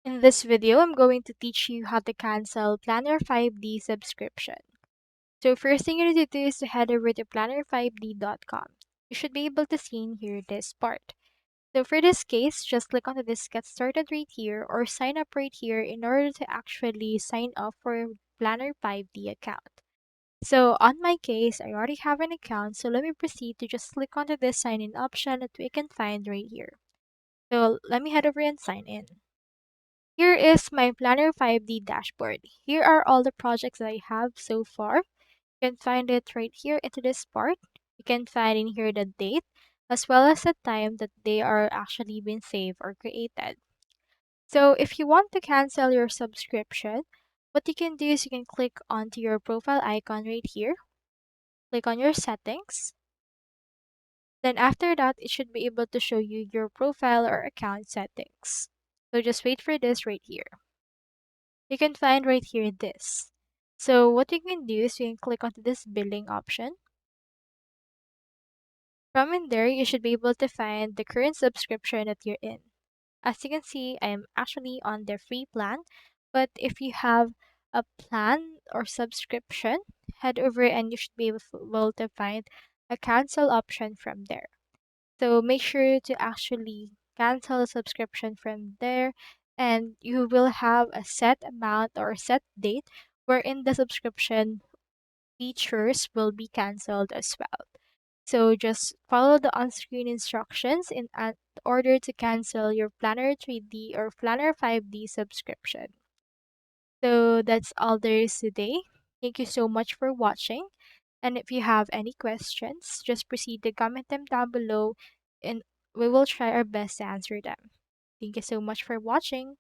In this video, I'm going to teach you how to cancel Planner 5D subscription. So first thing you need to do is to head over to planner5d.com. You should be able to see in here this part. So for this case, just click on this get started right here or sign up right here in order to actually sign up for Planner 5D account. So on my case, I already have an account, so let me proceed to just click onto this sign in option that we can find right here. So let me head over and sign in. Here is my Planner 5D dashboard. Here are all the projects that I have so far. You can find it right here into this part. You can find in here the date as well as the time that they are actually been saved or created. So if you want to cancel your subscription, what you can do is you can click onto your profile icon right here. Click on your settings. Then after that, it should be able to show you your profile or account settings. So just wait for this right here. You can find right here this. So what you can do is you can click onto this billing option. From in there, you should be able to find the current subscription that you're in. As you can see, I am actually on the free plan, but if you have a plan or subscription, head over and you should be able to find a cancel option from there. So make sure to actually cancel the subscription from there, and you will have a set amount or a set date wherein the subscription features will be canceled as well. So just follow the on-screen instructions in order to cancel your Planner 3D or Planner 5D subscription. So that's all there is today. Thank you so much for watching. And if you have any questions, just proceed to comment them down below and we will try our best to answer them. Thank you so much for watching.